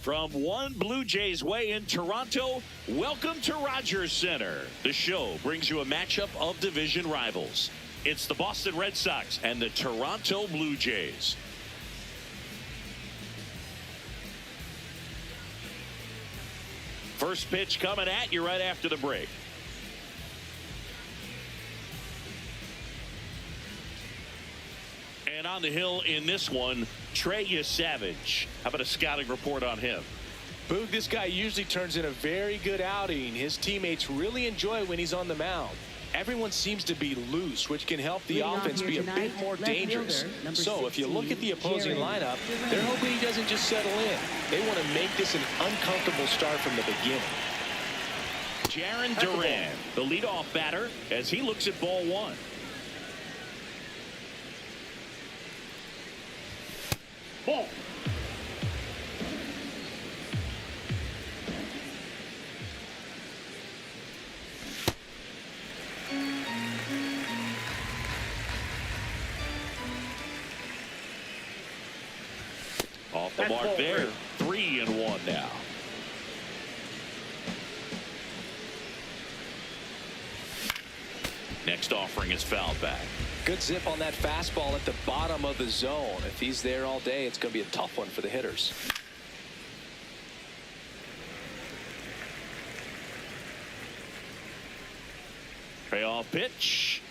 From one Blue Jays way in Toronto, welcome to Rogers Center. The show brings you a matchup of division rivals. It's the Boston Red Sox and the Toronto Blue Jays. First pitch coming at you right after the break. And on the hill in this one, Trey Savage. How about a scouting report on him? Boog, this guy usually turns in a very good outing. His teammates really enjoy when he's on the mound. Everyone seems to be loose, which can help the offense be a bit more dangerous. So if you look at the opposing lineup, they're hoping he doesn't just settle in. They want to make this an uncomfortable start from the beginning. Jarren Duran, the leadoff batter, as he looks at ball one. Ball. Off the mark there. 3-1 now. Next offering is fouled back. Good zip on that fastball at the bottom of the zone. If he's there all day, it's going to be a tough one for the hitters. Payoff pitch.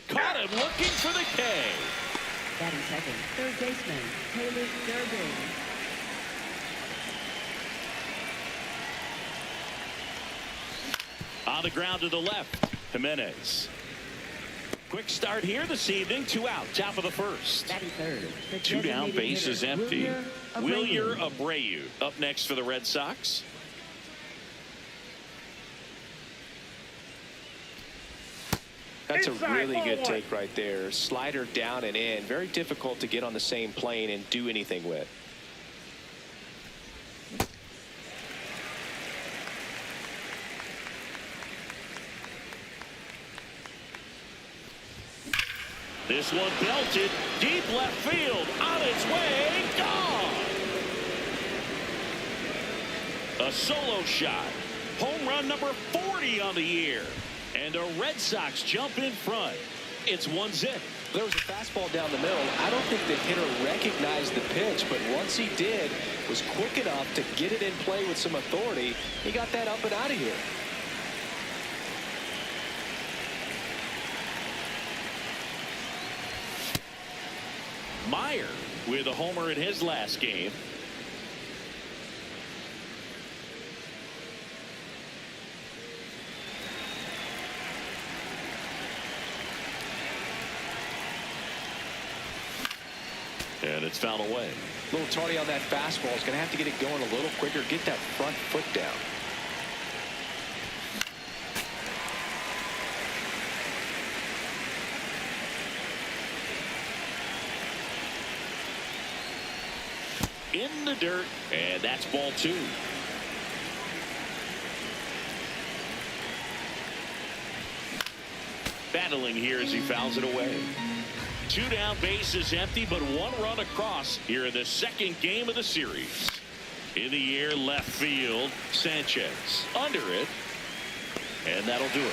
Caught him looking for the K. Batting second, third baseman, Taylor Durbin. On the ground to the left, Jimenez. Quick start here this evening. 2 out, top of the first. Batting third, 2 down, base is empty. Wilyer Abreu. Abreu up next for the Red Sox. That's a really good take right there. Slider down and in. Very difficult to get on the same plane and do anything with. This one belted deep left field, on its way, gone. A solo shot. Home run number 40 on the year. And the Red Sox jump in front. It's 1-0. There was a fastball down the middle. I don't think the hitter recognized the pitch, but once he did, was quick enough to get it in play with some authority. He got that up and out of here. Meyer with a homer in his last game. And it's fouled away. A little tardy on that fastball. Is going to have to get it going a little quicker. Get that front foot down. In the dirt, and that's ball 2. Battling here as he fouls it away. 2 down, base is empty, but 1 run across here in the second game of the series. In the air, left field, Sanchez under it, and that'll do it.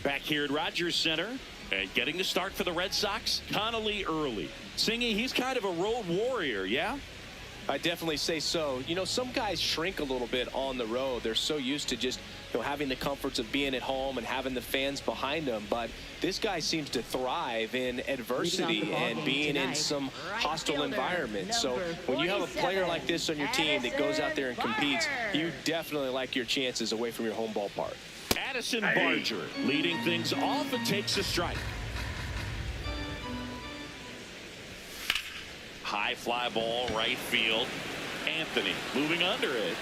Back here at Rogers Center, and getting the start for the Red Sox, Connolly early. Singy, he's kind of a road warrior, yeah? I definitely say so. You know, some guys shrink a little bit on the road. They're so used to just, having the comforts of being at home and having the fans behind them. But this guy seems to thrive in adversity and being in some hostile environments. So when you have a player like this on your team that goes out there and competes, you definitely like your chances away from your home ballpark. Addison Barger leading things off and takes a strike. High fly ball, right field. Anthony moving under it.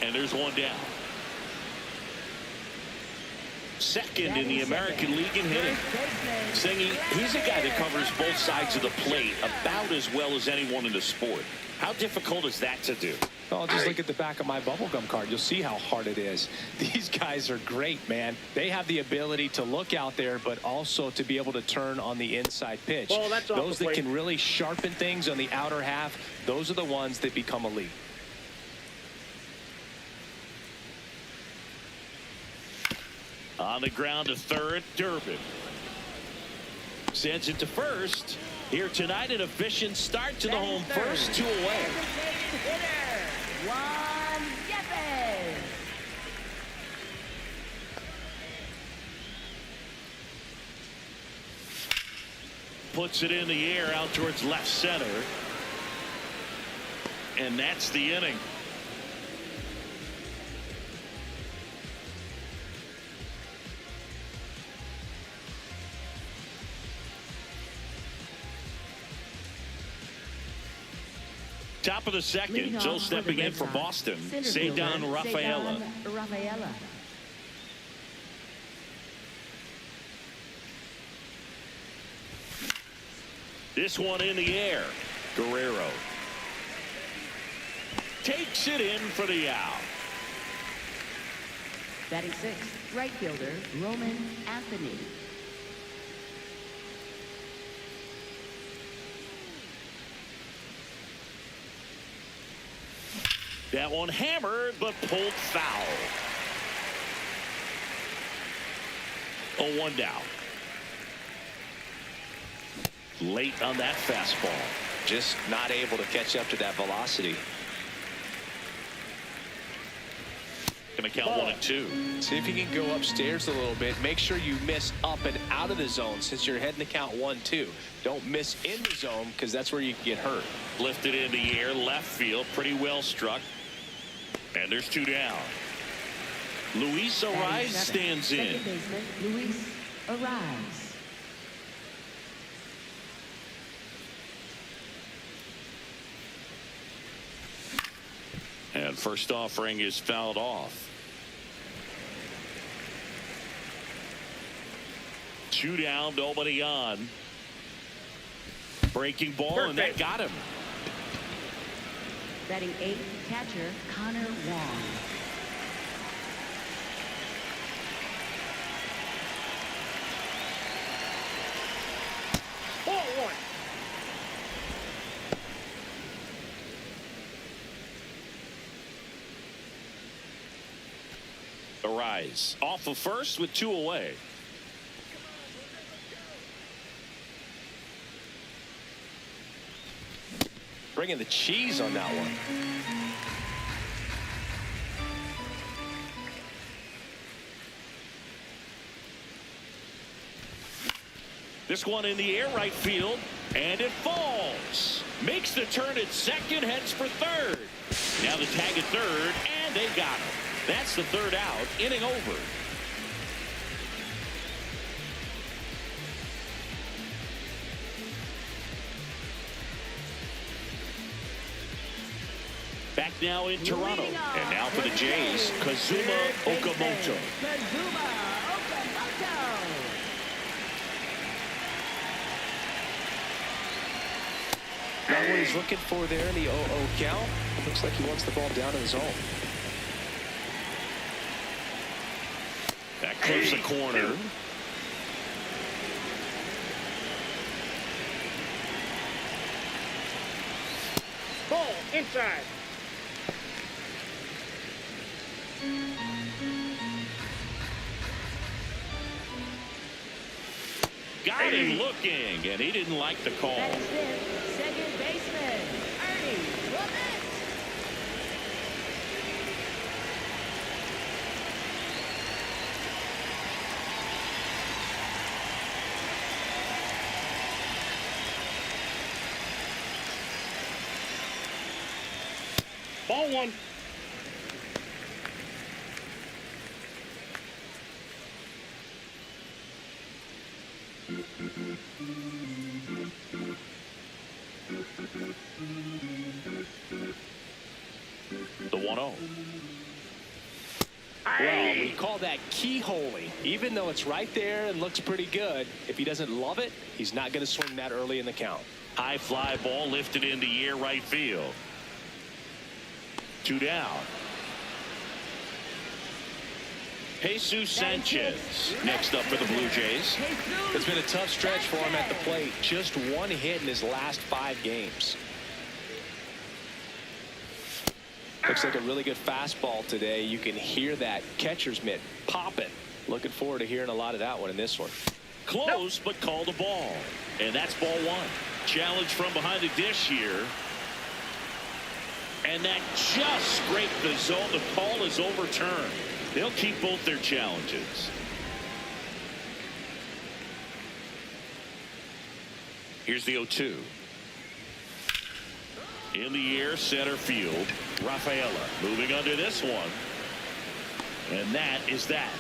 And there's one down. second in the American League in hitting. Singy, he's a guy that covers both sides of the plate about as well as anyone in the sport. How difficult is that to do? Oh, just look at the back of my bubblegum card. You'll see how hard it is. These guys are great, man. They have the ability to look out there, but also to be able to turn on the inside pitch. Those that can really sharpen things on the outer half, those are the ones that become elite. On the ground to third, Durbin. Sends it to first. Here tonight, an efficient start to the home first, 2 away. Puts it in the air out towards left center. And that's the inning. Top of the second, Joe stepping in for Boston. Cedar Rafaela. This one in the air. Guerrero takes it in for the out. Batting sixth, right fielder Roman Anthony. That one hammered, but pulled foul. 0-1 down. Late on that fastball. Just not able to catch up to that velocity. Gonna count 1-2. See if you can go upstairs a little bit. Make sure you miss up and out of the zone since you're heading to count 1-2. Don't miss in the zone because that's where you can get hurt. Lifted in the air, left field, pretty well struck. And there's 2 down. Luis Ariz stands in. Second baseman Luis Ariz. And first offering is fouled off. 2 down, nobody on. Breaking ball, and that got him. Batting eighth, catcher Connor Wong. Ball 1. Ariz off of first with 2 away. Bringing the cheese on that one. This one in the air, right field, and it falls. Makes the turn at second, heads for third. Now the tag at third, and they got him. That's the third out, inning over. Back now in Toronto, and now for the Jays, Kazuma Okamoto. Kazuma Okamoto. Not what he's looking for there in the 0-0 count. Looks like he wants the ball down in the zone. That clips the corner. Ball inside. Got him looking, and he didn't like the call. That is fifth, second baseman Ernie Clement. Ball 1. The 1-0. Well, we call that keyholing. Even though it's right there and looks pretty good, if he doesn't love it, he's not going to swing that early in the count. High fly ball lifted in the air right field. 2 down. Jesus Sanchez next up for the Blue Jays. It's been a tough stretch for him at the plate. Just 1 hit in his last 5 games. Looks like a really good fastball today. You can hear that catcher's mitt popping. Looking forward to hearing a lot of that one in this one. Close, but called a ball. And that's ball 1. Challenge from behind the dish here. And that just scraped the zone. The call is overturned. They'll keep both their challenges. Here's the 0-2. In the air, center field. Rafaela moving under this one. And that is that.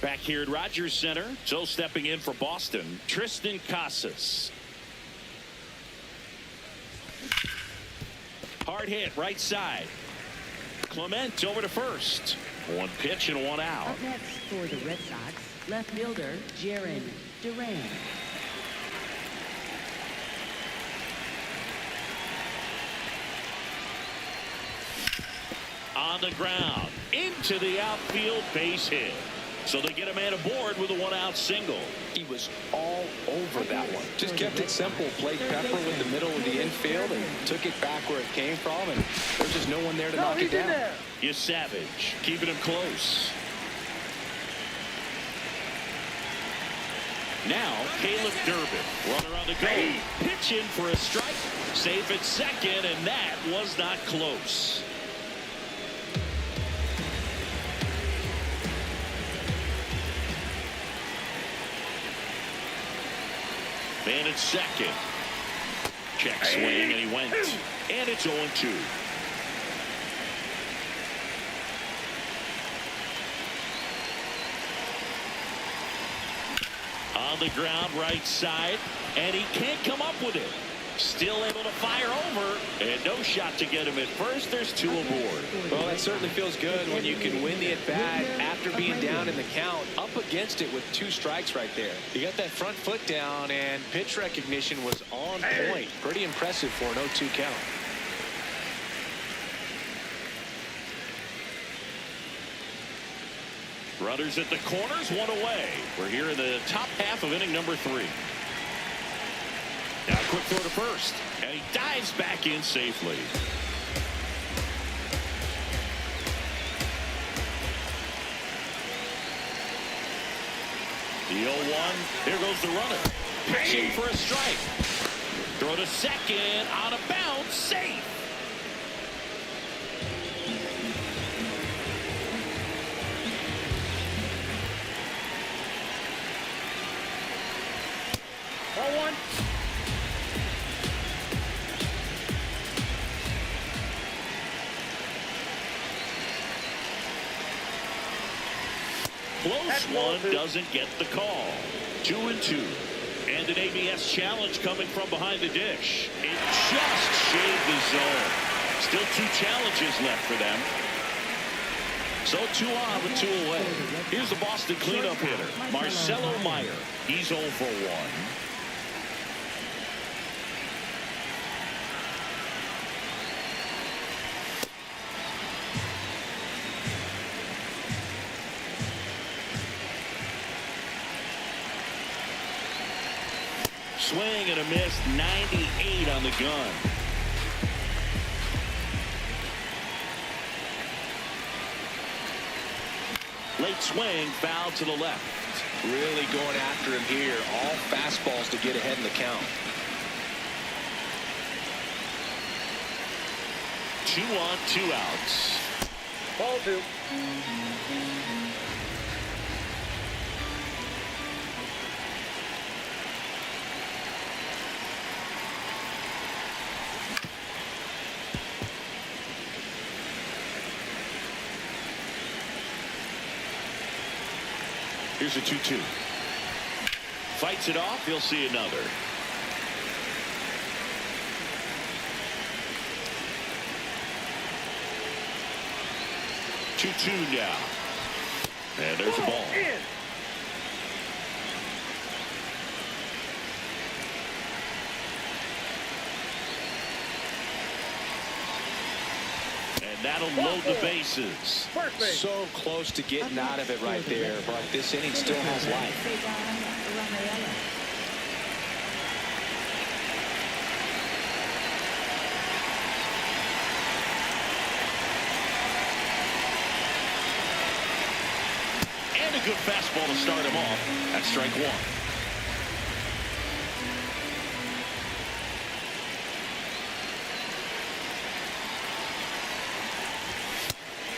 Back here at Rogers Center, so stepping in for Boston, Tristan Casas. Hard hit, right side. Clement over to first. 1 pitch and 1 out. Up next for the Red Sox, left fielder Jaron Duran. On the ground, into the outfield, base hit. So they get a man aboard with a 1-out single. He was all over that one. Just kept it simple. Played Pepper with the middle of the infield and took it back where it came from. And there's just no one there to knock it down. Is Savage keeping him close. Now Caleb Durbin, runner on the go. Pitch in for a strike. Safe at second, and that was not close. Man at second. Check swing, and he went. And it's 0-2. On the ground, right side, and he can't come up with it. Still able to fire over, and no shot to get him at first. There's 2 aboard. Well, that certainly feels good when you can win the at-bat after being down in the count, up against it with 2 strikes right there. You got that front foot down, and pitch recognition was on point. Pretty impressive for an 0-2 count. Runners at the corners, 1 away. We're here in the top half of inning number 3. Now quick throw to first, and he dives back in safely. The 0-1, here goes the runner. Pitching for a strike. Throw to second, out of bounds, safe. Ball 1. Close one, doesn't get the call. 2-2. And an ABS challenge coming from behind the dish. It just shaved the zone. Still 2 challenges left for them. So 2 on with 2 away. Here's the Boston cleanup hitter, Marcelo Meyer. He's 0 for 1. Swing and a miss, 98 on the gun. Late swing, foul to the left. Really going after him here. All fastballs to get ahead in the count. 2 on, 2 outs. Ball 2. Here's a 2-2. Fights it off. He'll see another. Two now. And there's a ball. And that'll load the bases. So close to getting out of it right there, but this inning still has life. And a good fastball to start him off. That's strike one.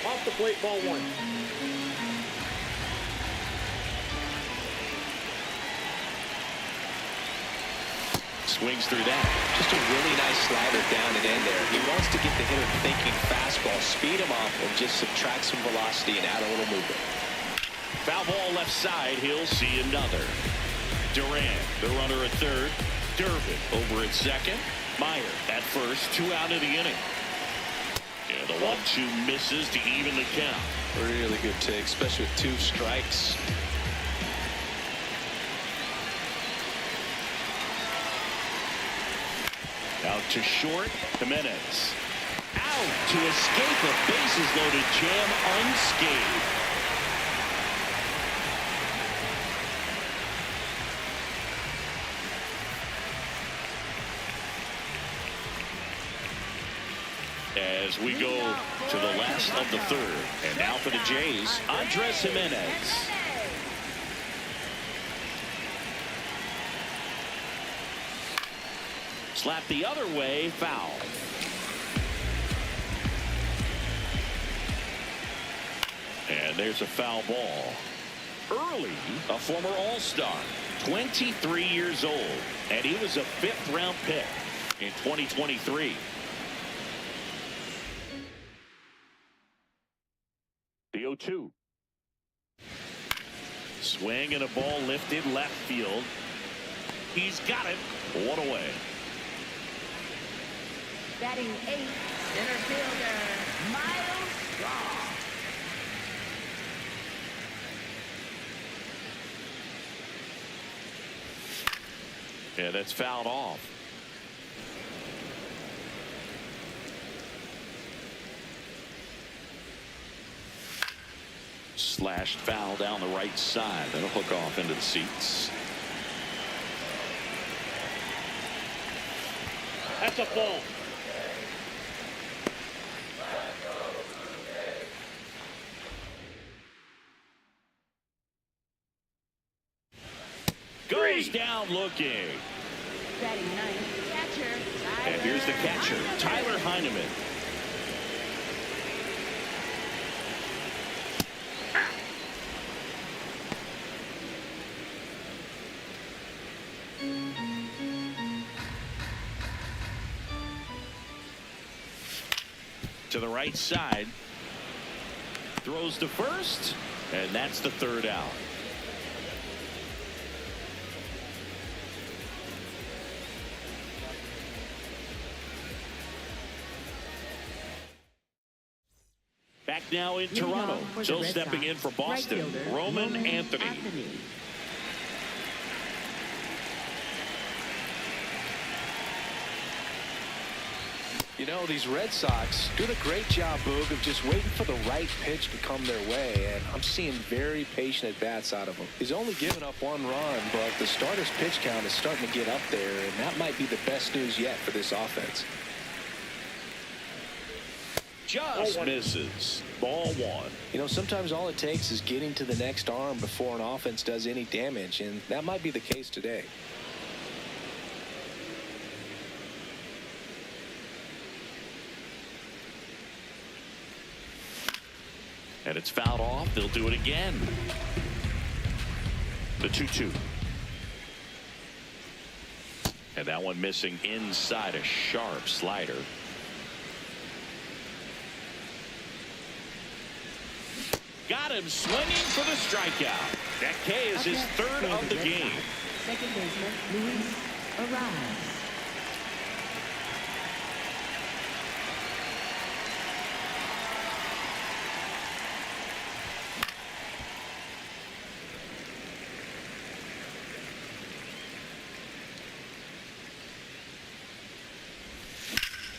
Off the plate, ball one. Swings through that. Just a really nice slider down and in there. He wants to get the hitter thinking fastball, speed him up, and just subtract some velocity and add a little movement. Foul ball left side. He'll see another. Durant, the runner at third. Durbin over at second. Meyer at first. 2 out of the inning. And the 1-2 misses to even the count. Really good take, especially with 2 strikes. Out to short. Jimenez. Out to escape a bases loaded jam unscathed. As we go to the last of the third. And now for the Jays, Andres Jimenez. Slap the other way, foul. And there's a foul ball. Early, a former All-Star, 23 years old, and he was a 5th-round pick in 2023. The 0-2. Swing and a ball lifted left field. He's got it. 1 away. Batting 8th, center fielder, Miles Straw. Yeah, that's fouled off. Slashed foul down the right side. That'll hook off into the seats. That's a ball. Goes down looking. Batting 9th, catcher, Tyler. And here's the catcher, Tyler Heineman. To the right side. Throws to first. And that's the 3rd out. Back now in Toronto. So stepping in for Boston, Roman Anthony. You know, these Red Sox do a great job, Boog, of just waiting for the right pitch to come their way, and I'm seeing very patient at-bats out of him. He's only given up 1 run, but the starter's pitch count is starting to get up there, and that might be the best news yet for this offense. Just misses. Ball 1. You know, sometimes all it takes is getting to the next arm before an offense does any damage, and that might be the case today. And it's fouled off. They'll do it again. The 2-2. And that one missing inside, a sharp slider. Got him swinging for the strikeout. That K is his third of the game. Second baseman, Luis Arias.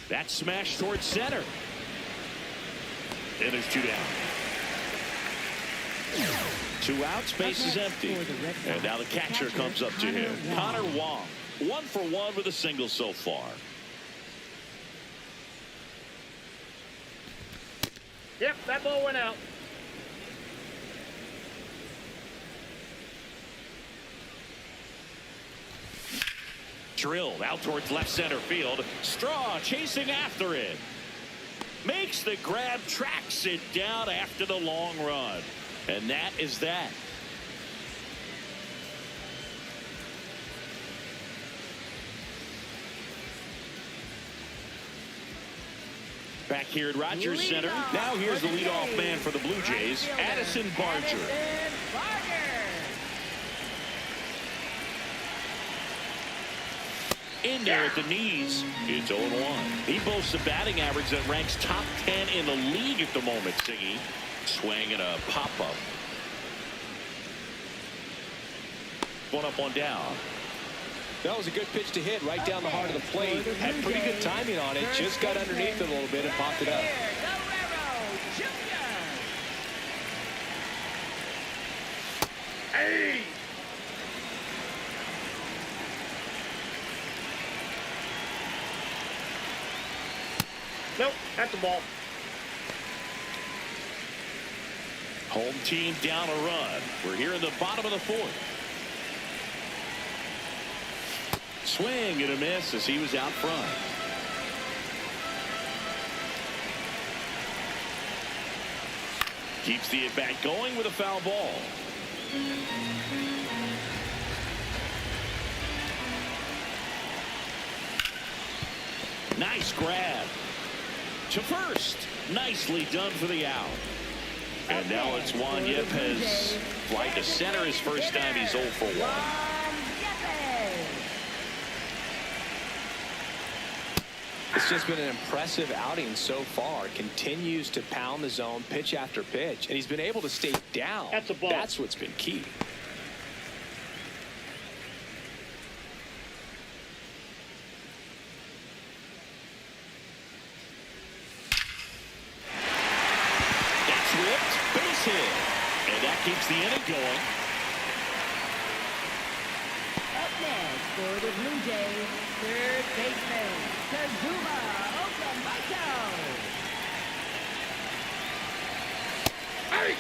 That smash towards center. And there's two down. 2 outs, base is empty. And now the catcher comes up to him. Connor Wong. 1 for 1 with a single so far. Yep, that ball went out. Drilled out towards left center field. Straw chasing after it. Makes the grab, tracks it down after the long run. And that is that. Back here at Rogers Center. Now here's the leadoff man for the Blue Jays, Addison Barger. In there at the knees. It's 0-1. He boasts a batting average that ranks top 10 in the league at the moment, Singy. Swing and a pop-up. 1 up, 1 down. That was a good pitch to hit right down the heart of the plate. Had pretty good timing on it. Just got underneath it a little bit and popped it up. Hey! Nope, that's the ball. Home team down a run. We're here in the bottom of the 4th. Swing and a miss as he was out front. Keeps the at-bat going with a foul ball. Nice grab. To first. Nicely done for the out. And now it's Juan Yepez. Fly to center his first time. He's 0 for 1. It's just been an impressive outing so far. Continues to pound the zone pitch after pitch. And he's been able to stay down. That's a ball. That's what's been key. That's ripped. Base hit. And that keeps the inning going. Up next for the Blue Jays, third baseman, Kazuma Okamoto. Hey!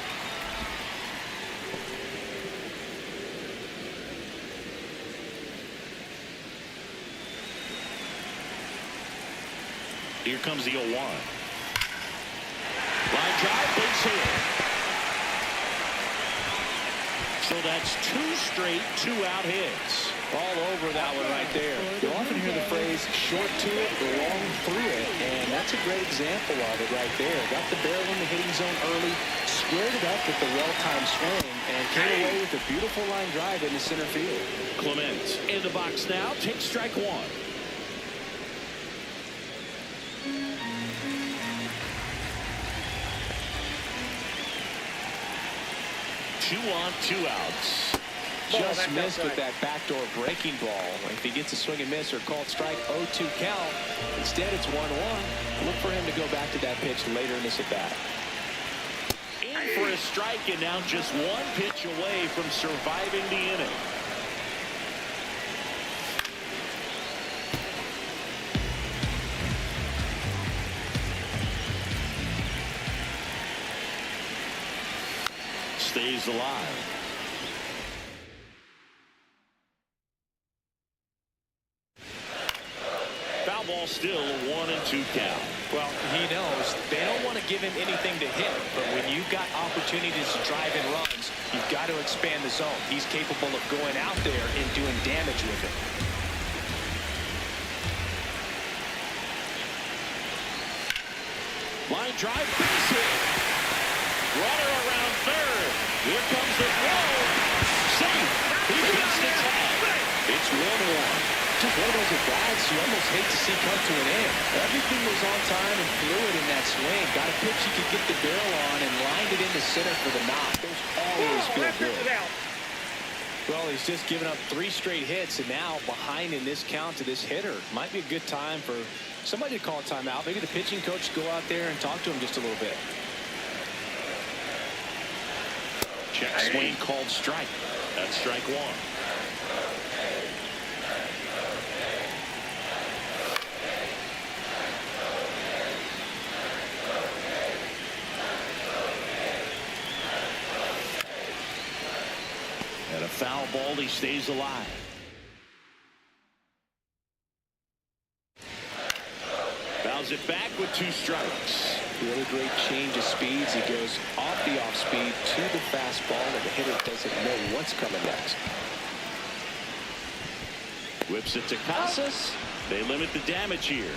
Here comes the 0-1. Line drive, base hit. So that's 2 straight 2-out hits. All over that one right there. You often hear the phrase short to it, long through it, and that's a great example of it right there. Got the barrel in the hitting zone early, squared it up with the well-timed swing, and came away with a beautiful line drive into center field. Clement in the box now. Takes strike 1. 2 on, 2 outs. Just missed with that backdoor breaking ball. If he gets a swing and miss or called strike, 0-2 count. Instead, it's 1-1. Look for him to go back to that pitch later in this at-bat. In for a strike, and now just 1 pitch away from surviving the inning. Stays alive. Foul ball still, a 1-2 count. Well, he knows they don't want to give him anything to hit, but when you've got opportunities to drive in runs, you've got to expand the zone. He's capable of going out there and doing damage with it. Line drive, base hit. Runner around third. Here comes the throw. Safe. He gets the tag. It's 1-1. Just one of those at-bats you almost hate to see come to an end. Everything was on time and fluid in that swing. Got a pitch he could get the barrel on and lined it into center for the knock. Those always feel good. Well, he's just given up 3 straight hits, and now behind in this count to this hitter. Might be a good time for somebody to call a timeout. Maybe the pitching coach go out there and talk to him just a little bit. Check swing called strike. That's strike 1. And a foul ball, he stays alive. Fouls it back with 2 strikes. Really great change of speeds. He goes off the off speed to the fastball, and the hitter doesn't know what's coming next. Whips it to Casas. They limit the damage here.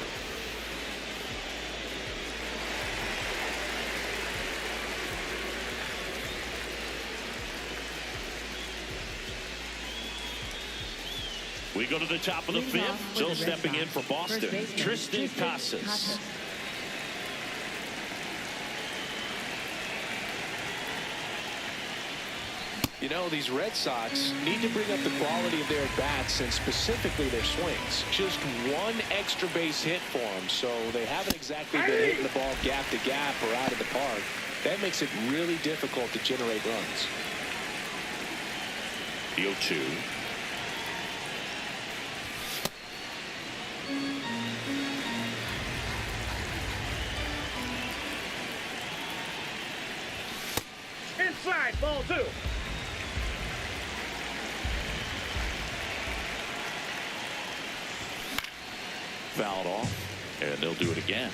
We go to the top of the 5th. Still stepping in for Boston, Tristan Casas. You know, these Red Sox need to bring up the quality of their bats and specifically their swings. Just 1 extra base hit for them, so they haven't exactly been hitting the ball gap to gap or out of the park. That makes it really difficult to generate runs. The 0-2. Inside, ball 2. Fouled off, and they'll do it again.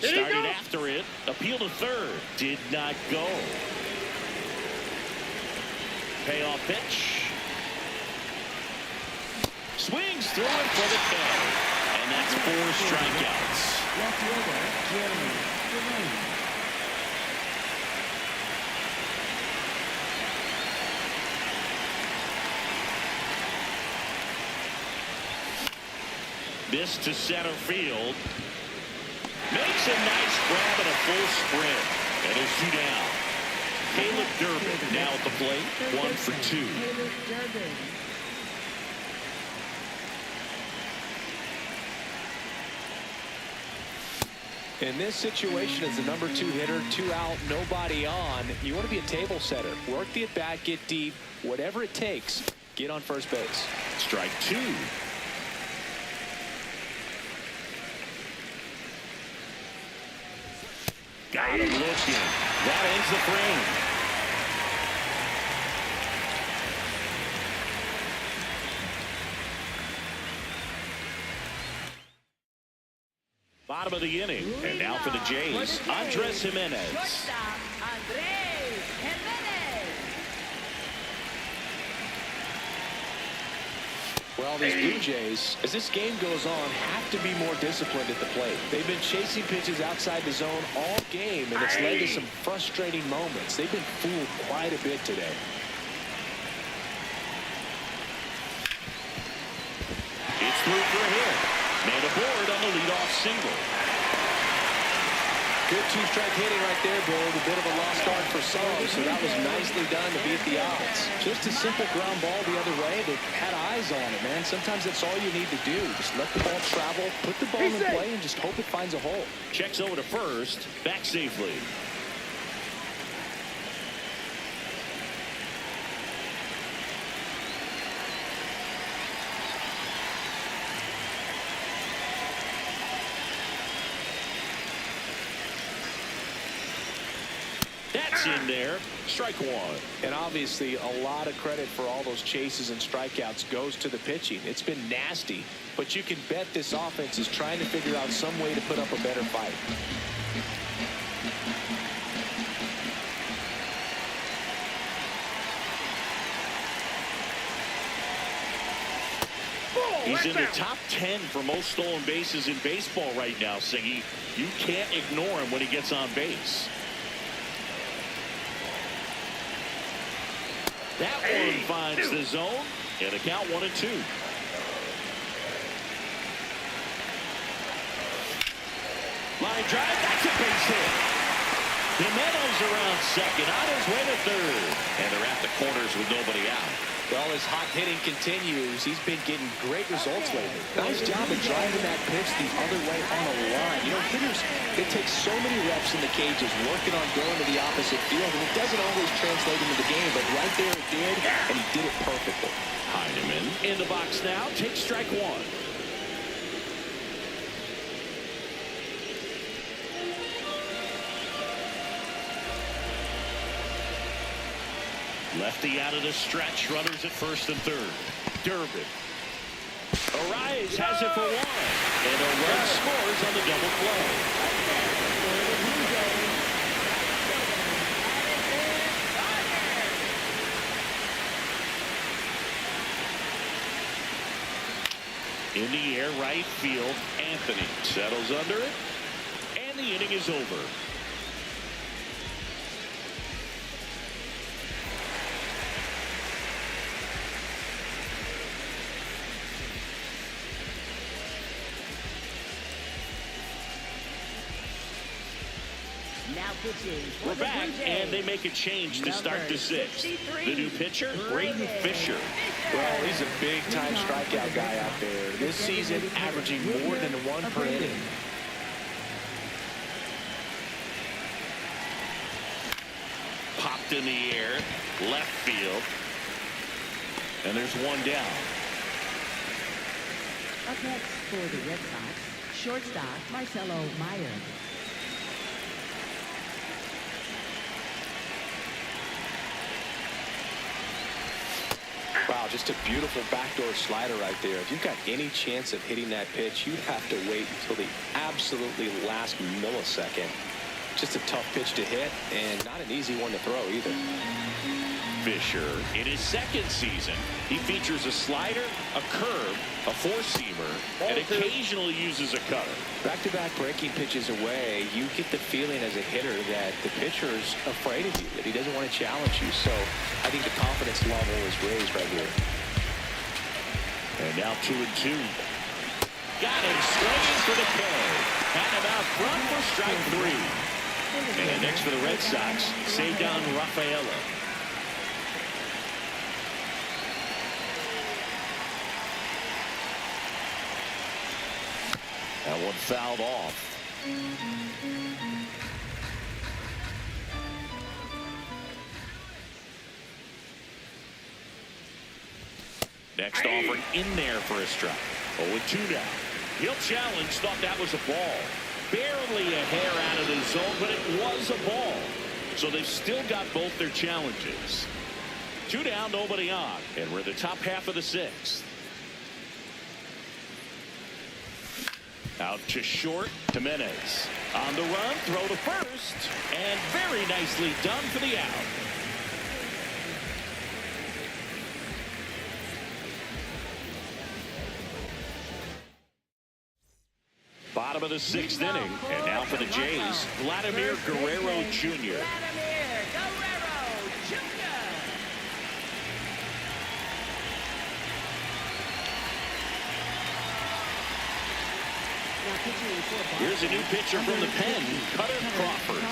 Started after it. Appeal to third. Did not go. Payoff pitch. Swings through it for the K. And that's 4 strikeouts. Left fielder, Jeremy Jermaine. This to center field. Makes a nice grab and a full sprint. And there's 2 down. Caleb Durbin now at the plate. 1 for 2. Caleb Durbin. In this situation, as the number 2 hitter, 2 out, nobody on, you want to be a table setter. Work the at-bat, get deep, whatever it takes, get on first base. Strike 2. Got him looking. That ends the frame. Bottom of the inning. And now for the Jays, Andres Jimenez. Shortstop, Andres Jimenez. Well, these Blue Jays, as this game goes on, have to be more disciplined at the plate. They've been chasing pitches outside the zone all game, and it's led to some frustrating moments. They've been fooled quite a bit today. It's through for a hit. Made aboard on the leadoff single. Good 2-strike hitting right there, Bill. A bit of a lost start for some, so that was nicely done to beat the odds. Just a simple ground ball the other way. They had eyes on it, man. Sometimes that's all you need to do. Just let the ball travel, put the ball in play, and just hope it finds a hole. Checks over to first. Back safely. That's in there. Strike 1. And obviously, a lot of credit for all those chases and strikeouts goes to the pitching. It's been nasty, but you can bet this offense is trying to figure out some way to put up a better fight. He's in the top 10 for most stolen bases in baseball right now, Siggy. You can't ignore him when he gets on base. That one finds the zone, and a count 1-2. Line drive, that's a base hit. Jimenez around second, on his way to third. And they're at the corners with nobody out. Well, his hot hitting continues. He's been getting great results lately. Nice job of driving that pitch the other way on the line. You know, hitters, they take so many reps in the cages working on going to the opposite field, and it doesn't always translate into the game, but right there it did, and he did it perfectly. Heineman in the box now, takes strike one. Lefty out of the stretch, runners at first and third. Durbin. Arias has it for one. And a run scores on the double play. In the air, right field, Anthony settles under it. And the inning is over. We're back, and they make a change to start the sixth. The new pitcher, Braden Fisher. Well, he's a big-time strikeout guy out there. This season, averaging more than one per inning. Popped in the air, left field. And there's one down. Up next for the Red Sox, shortstop Marcelo Meyer. Wow, just a beautiful backdoor slider right there. If you've got any chance of hitting that pitch, you'd have to wait until the absolutely last millisecond. Just a tough pitch to hit, and not an easy one to throw either. Fisher, in his second season, he features a slider, a curve, a four-seamer, and occasionally uses a cutter. Back-to-back breaking pitches away, you get the feeling as a hitter that the pitcher's afraid of you, that he doesn't want to challenge you. So I think the confidence level is raised right here. And now 2-2. Got him swinging for the K. Had him out front for strike three. And next for the Red Sox, Cedar Rafaela. That one fouled off. Next offering in there for a strike. 0-2 now. He'll challenge, thought that was a ball. Barely a hair out of the zone, but it was a ball. So they've still got both their challenges. 2 down, nobody on. And we're in the top half of the sixth. Out to short, Jimenez. On the run, throw to first. And very nicely done for the out. Bottom of the sixth inning. And now for the Jays, Vladimir Guerrero Jr. Here's a new pitcher from the pen, Cutter Crawford.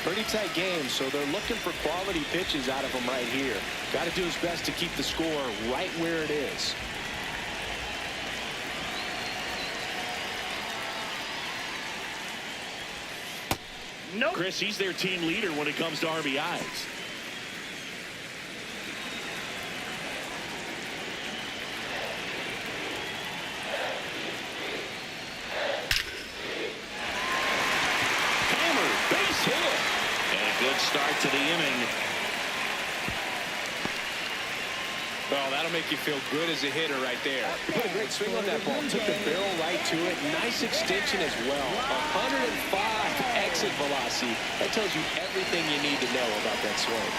Pretty tight game, so they're looking for quality pitches out of him right here. Got to do his best to keep the score right where it is. Nope. Chris, he's their team leader when it comes to RBIs. Good start to the inning. Oh, that'll make you feel good as a hitter right there. Put a great swing on that ball. Took the barrel right to it. Nice extension as well. 105 exit velocity. That tells you everything you need to know about that swing.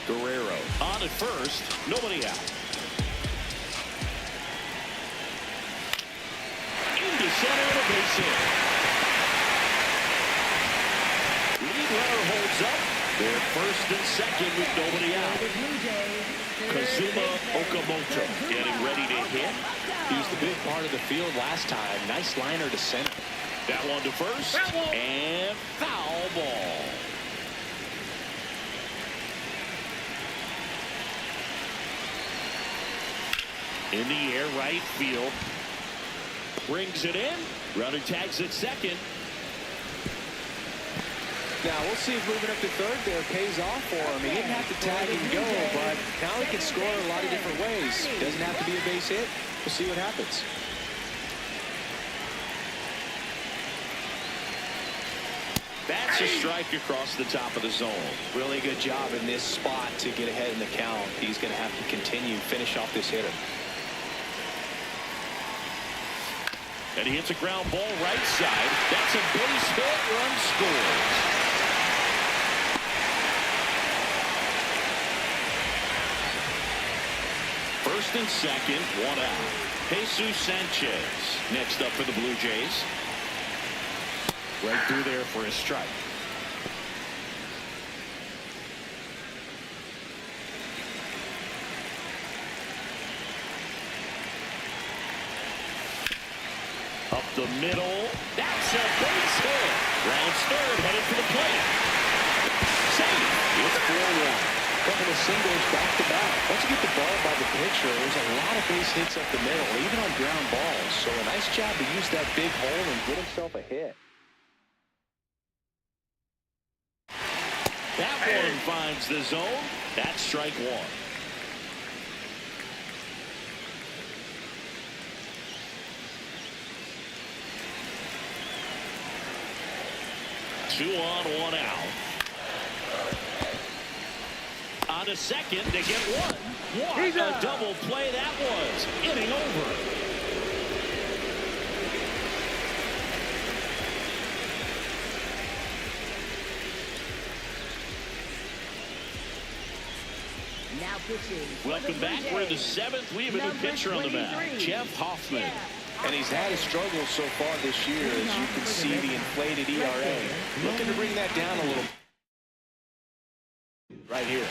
Guerrero on at first, nobody out. Into center and a base hit. Lead runner holds up. They're first and second with nobody out. Kazuma Okamoto getting ready to hit. He was the big part of the field last time. Nice liner to center. That one to first, and foul ball. In the air, right field. Brings it in. Runner tags at second. Now, we'll see if moving up to third there pays off for him. He didn't have to tag and go, but now he can score in a lot of different ways. Doesn't have to be a base hit. We'll see what happens. That's a strike across the top of the zone. Really good job in this spot to get ahead in the count. He's going to have to continue, finish off this hitter. And he hits a ground ball right side. That's a base hit. Run scores. First and second, one out. Jesus Sanchez next up for the Blue Jays. Right through there for a strike. Up the middle. That's a base hit. Rounds third, headed for the plate. Safe. It's 4-1. Couple of singles back to back. Once you get the ball by the pitcher, there's a lot of base hits up the middle, even on ground balls. So a nice job to use that big hole and get himself a hit. That one finds the zone. That's strike one. Two on, one out. On a second, they get one. What a double play that was. Inning over. Now pitching. Welcome back. We're in the seventh. We have a new pitcher on the mound, Jeff Hoffman. And he's had his struggles so far this year, as you can see the inflated ERA. Looking to bring that down a little. Right here.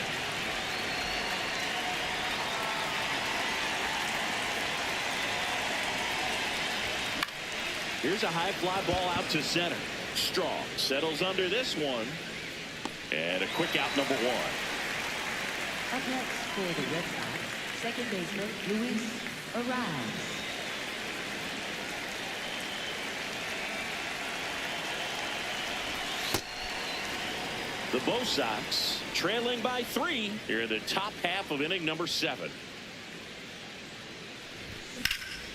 Here's a high fly ball out to center. Strong settles under this one. And a quick out, number one. Up next for the Red Sox, second baseman Luis Ariz. The Bo Sox trailing by 3 here in the top half of inning number 7.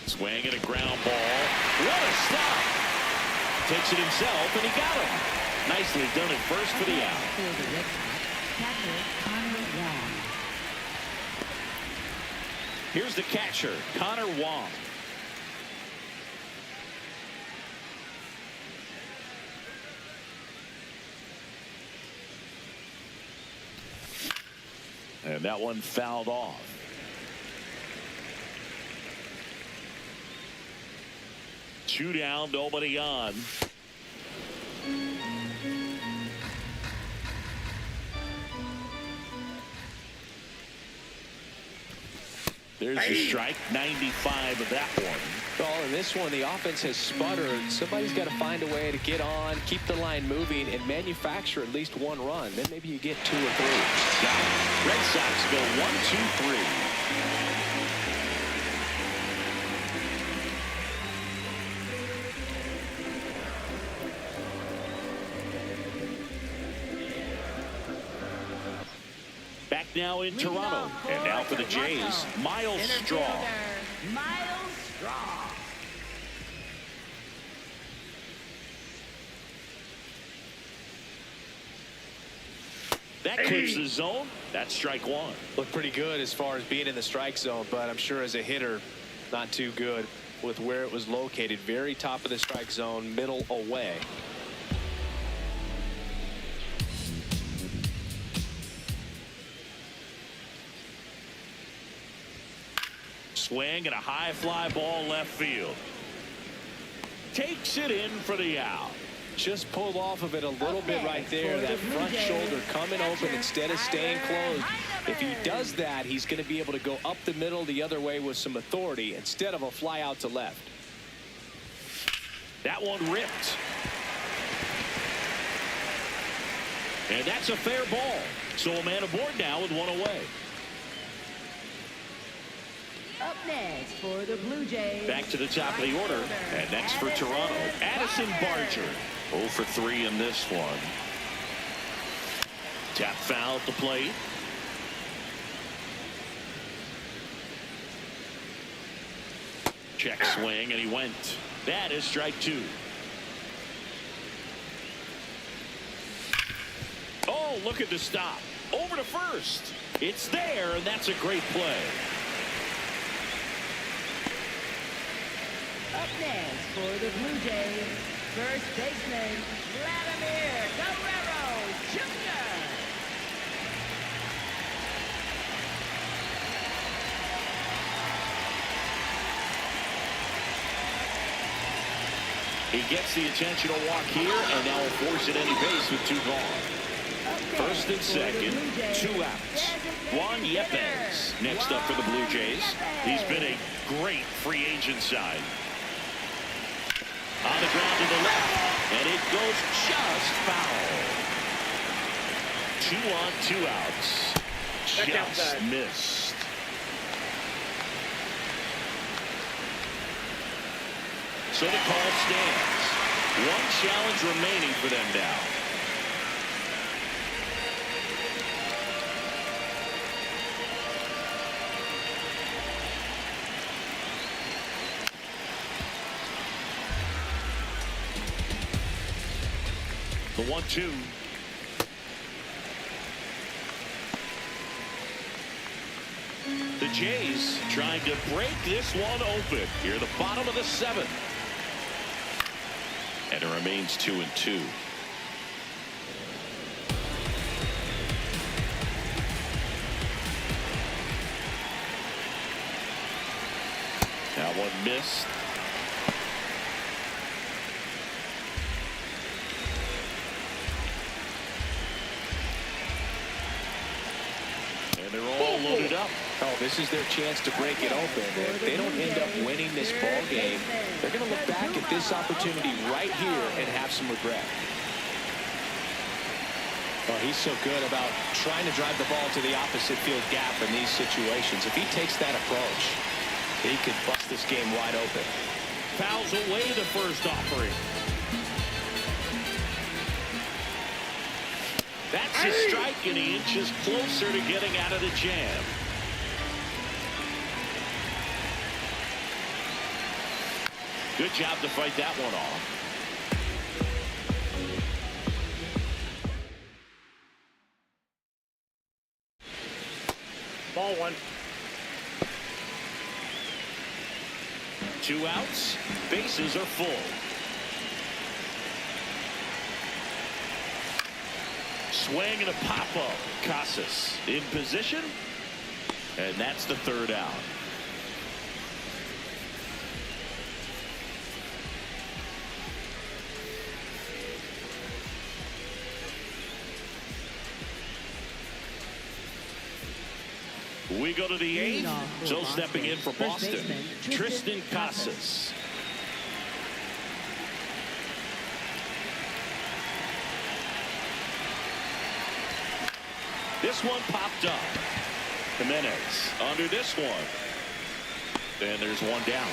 Swing and a ground ball. What a stop! Takes it himself, and he got him. Nicely done at first for the out. For the Red Sox, catcher Connor Wong. Here's the catcher, Connor Wong. And that one fouled off. Two down, nobody on. There's a strike, 95 of that one. Well, in this one, the offense has sputtered. Somebody's got to find a way to get on, keep the line moving, and manufacture at least one run. Then maybe you get 2 or 3. Got it. Red Sox go 1, 2, 3. Back now in Toronto, and now for the Jays, Miles Straw. Miles Straw. That clips the zone. That's strike one. Looked pretty good as far as being in the strike zone, but I'm sure as a hitter, not too good with where it was located. Very top of the strike zone, middle away. swing and a high fly ball left field. Takes it in for the out. Just pulled off of it a little bit right there. That front shoulder coming open instead of staying closed. If he does that, he's going to be able to go up the middle the other way with some authority instead of a fly out to left. That one ripped. And that's a fair ball. So a man aboard now with one away. Up next for the Blue Jays. Back to the top of the order. And next for Toronto, Addison Barger. 0 for 3 in this one. Tap foul at the plate. Check swing, and he went. That is strike 2. Oh, look at the stop. Over to first. It's there, and that's a great play. Up next for the Blue Jays, first baseman, Vladimir Guerrero Jr. He gets the intentional walk here, and now will force it any base with 2 gone. First and second, 2 outs. Juan Yepez next up for the Blue Jays. He's been a great free agent sign. On the ground to the left, and it goes just foul. 2 on, 2 outs. Just missed. So the call stands. 1 challenge remaining for them now. The 1-2. The Jays trying to break this one open here at the bottom of the 7th. And it remains 2-2. That one missed. And they're all loaded up. Oh, this is their chance to break it open. If they don't end up winning this ball game, they're going to look back at this opportunity right here and have some regret. Oh, he's so good about trying to drive the ball to the opposite field gap in these situations. If he takes that approach, he could bust this game wide open. Fouls away the first offering. That's a strike, and he inches closer to getting out of the jam. Good job to fight that one off. Ball 1. 2 outs. Bases are full. Swing and a pop-up. Casas in position. And that's the 3rd out. We go to the 8th. So stepping in for Boston, Tristan Casas. This one popped up. Jimenez under this one. And there's one down.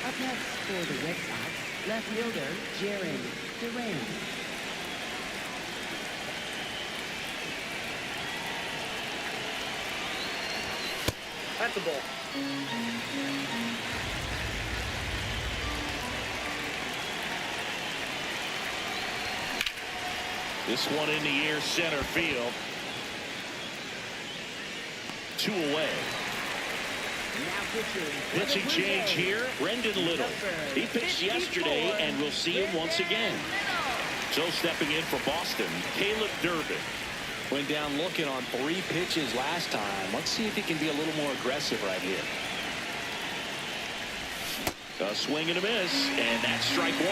Up next for the Red Sox, left fielder, Jaron Durant. That's the ball. This one in the air, center field. 2 away. Pitching change here, Brendan Little. He pitched yesterday, and we'll see him once again. So stepping in for Boston, Caleb Durbin. Went down looking on 3 pitches last time. Let's see if he can be a little more aggressive right here. A swing and a miss, and that's strike 1.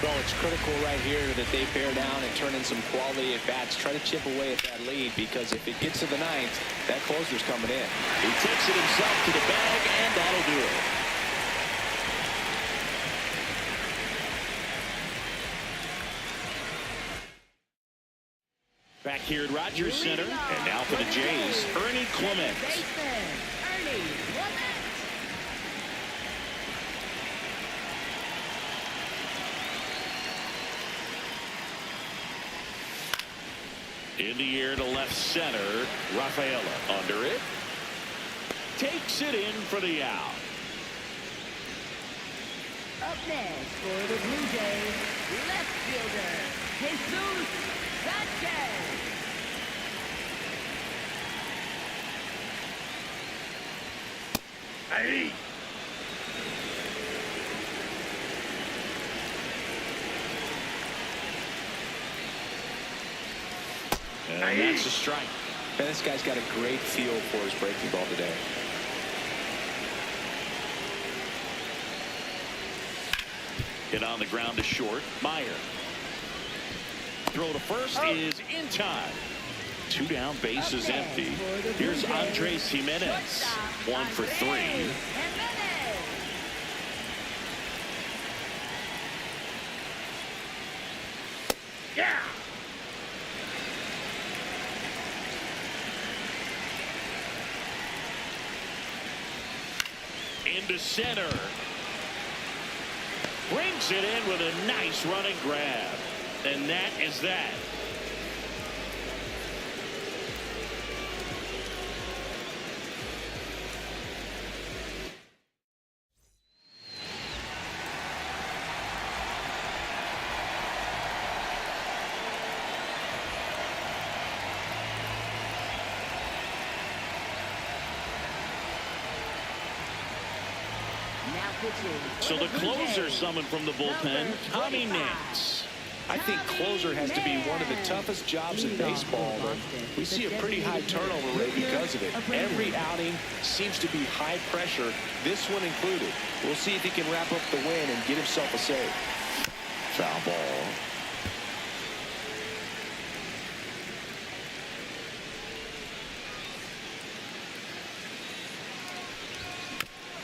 Well, it's critical right here that they bear down and turn in some quality at bats. Try to chip away at that lead, because if it gets to the 9th, that closer's coming in. He takes it himself to the bag, and that'll do it. Back here at Rogers Center, and now for the Jays, Ernie Clement. Baseman, Ernie Clement. In the air to left center, Rafaela under it. Takes it in for the out. Up next for the Blue Jays, left fielder, Jesus Sanchez. Hey! And that's a strike. And this guy's got a great feel for his breaking ball today. Hit on the ground to short. Meyer. Throw to first is in time. 2 down, bases empty. Here's Andres Jimenez. 1 for 3. Yeah. Into center. Brings it in with a nice running grab. And that is that. So the closer summoned from the bullpen, Tommy Nance. I think closer has to be one of the toughest jobs in baseball. We see a pretty high turnover rate because of it. Every outing seems to be high pressure, this one included. We'll see if he can wrap up the win and get himself a save. Foul ball.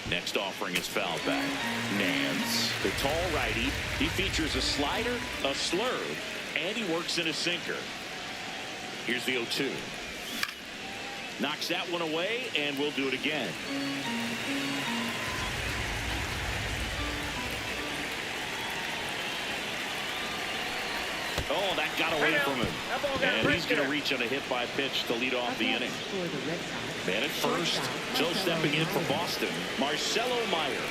Next offering is foul back. Nance, the tall righty. He features a slider, a slurve, and he works in a sinker. Here's the 0-2. Knocks that one away, and we'll do it again. Oh, that got away from him. And he's going to reach on a hit by pitch to lead off the inning. Man at first, so stepping in for Boston, Marcelo Meyer.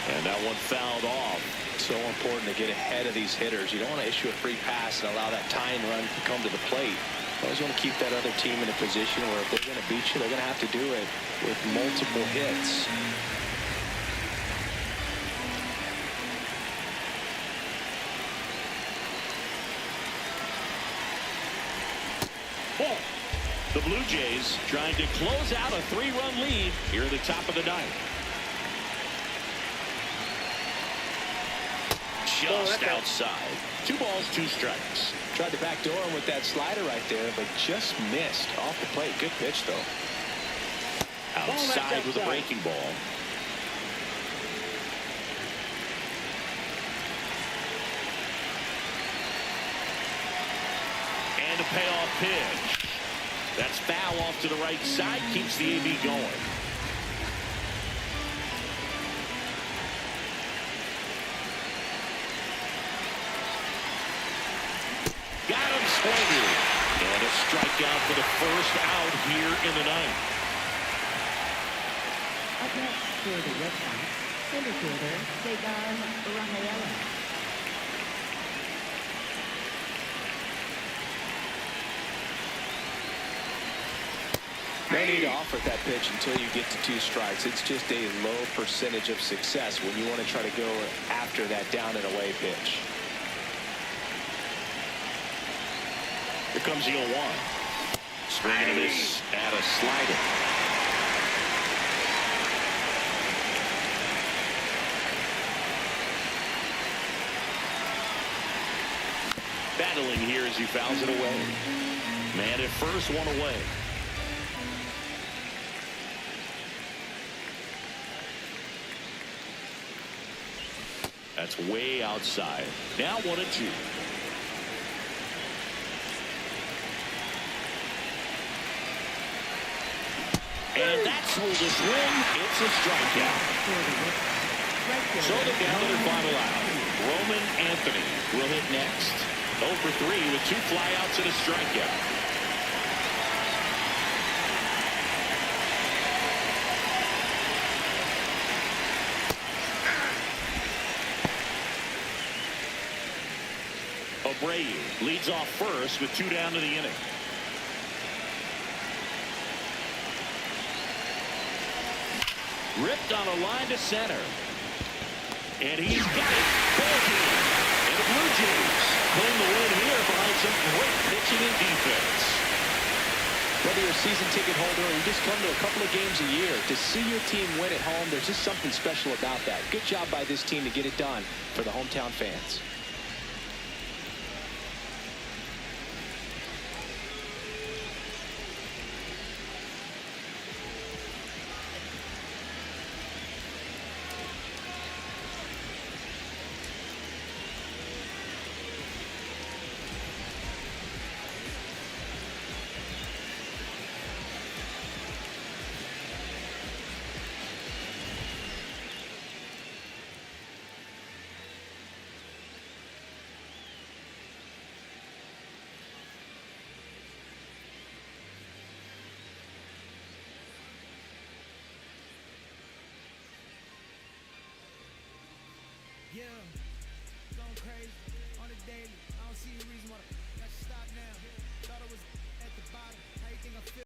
And that one fouled off. So important to get ahead of these hitters. You don't want to issue a free pass and allow that tying run to come to the plate. You always want to keep that other team in a position where if they're going to beat you, they're going to have to do it with multiple hits. The Blue Jays trying to close out a 3-run lead here at the top of the 9th. Just outside. 2 balls, 2 strikes. Tried to backdoor him with that slider right there, but just missed off the plate. Good pitch, though. Outside with a breaking ball. And a payoff pitch. That's foul off to the right side. Keeps the AB going. Got him swinging. And a strikeout for the first out here in the 9th. Up next for the Red Sox, center fielder, Cesar Rafaela. No need to offer that pitch until you get to 2 strikes. It's just a low percentage of success when you want to try to go after that down and away pitch. Here comes the 0-1. Swing and a miss at a slider. Battling here as he fouls it away. Man at first, 1 away. That's way outside. Now 1-2. And that's who will win. It's a strikeout. So they're down to their final out. Roman Anthony will hit next. 0 for 3 with 2 flyouts and a strikeout. Abreu leads off first with 2 down to the inning. Ripped on a line to center. And he's got it. Ball game. And the Blue Jays claim the win here behind some great pitching and defense. Whether you're a season ticket holder or you just come to a couple of games a year, to see your team win at home, there's just something special about that. Good job by this team to get it done for the hometown fans. Yeah, going crazy on a daily. I don't see a reason why I stop now. Thought I was at the bottom. How you think I feel?